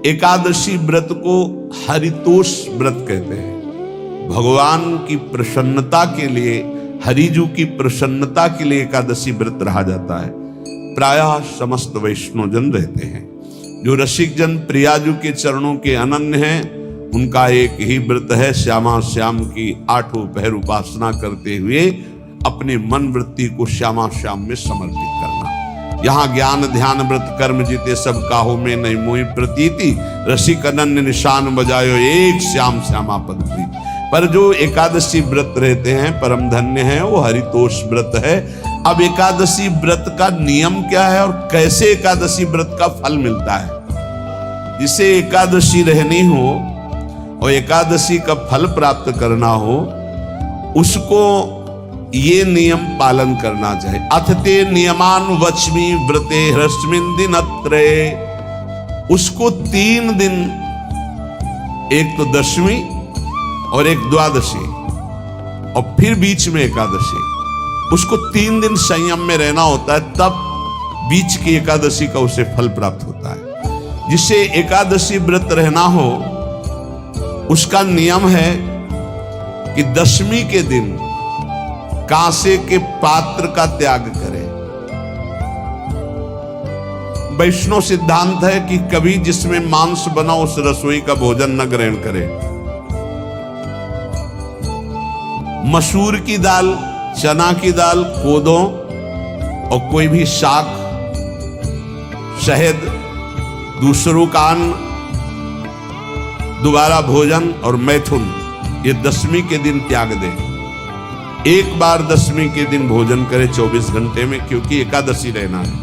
एकादशी व्रत को हरितोष व्रत कहते हैं। भगवान की प्रसन्नता के लिए, हरिजू की प्रसन्नता के लिए एकादशी व्रत रहा जाता है। प्रायः समस्त वैष्णवजन रहते हैं। जो रसिक जन प्रियाजू के चरणों के अनन्य हैं, उनका एक ही व्रत है, श्यामा श्याम की 8 पहर उपासना करते हुए अपने मन वृत्ति को श्यामा श्याम में समर्पित करना। यहाँ ज्ञान ध्यान व्रत कर्म जीते सब काहू में नहीं मोहि प्रतीति, रसिक अनन्य निशान बजायो एक श्याम श्यामा पद प्रीति। पर जो एकादशी व्रत रहते हैं परम धन्य है, वो हरितोष व्रत है। अब एकादशी व्रत का नियम क्या है और कैसे एकादशी व्रत का फल मिलता है। जिसे एकादशी रहनी हो और एकादशी का फल प्राप्त करना हो, उसको ये नियम पालन करना चाहिए। अथते नियमान वच्मि व्रते ह्रस्मिन् दिनत्रे। उसको 3 दिन, एक तो दशमी और एक द्वादशी और फिर बीच में एकादशी, उसको 3 दिन संयम में रहना होता है, तब बीच की एकादशी का उसे फल प्राप्त होता है। जिसे एकादशी व्रत रहना हो, उसका नियम है कि दशमी के दिन कांसे के पात्र का त्याग करें। वैष्णव सिद्धांत है कि कभी जिसमें मांस बना उस रसोई का भोजन न ग्रहण करें। मसूर की दाल, चना की दाल, कोदों और कोई भी शाक, शहद, दूसरों का अन्न, दोबारा भोजन और मैथुन, ये दशमी के दिन त्याग दें। एक बार दशमी के दिन भोजन करें 24 घंटे में, क्योंकि एकादशी रहना है।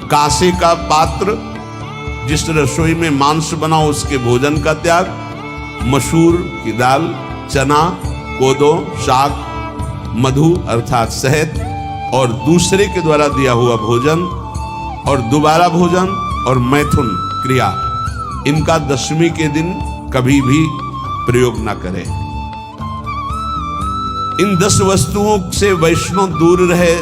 कांसे का पात्र, जिस रसोई में मांस बना उसके भोजन का त्याग, मसूर की दाल, चना, कोदो, शाक, मधु अर्थात शहद और दूसरे के द्वारा दिया हुआ भोजन और दोबारा भोजन और मैथुन क्रिया, इनका दशमी के दिन कभी भी प्रयोग ना करें। इन 10 वस्तुओं से वैष्णव दूर रहे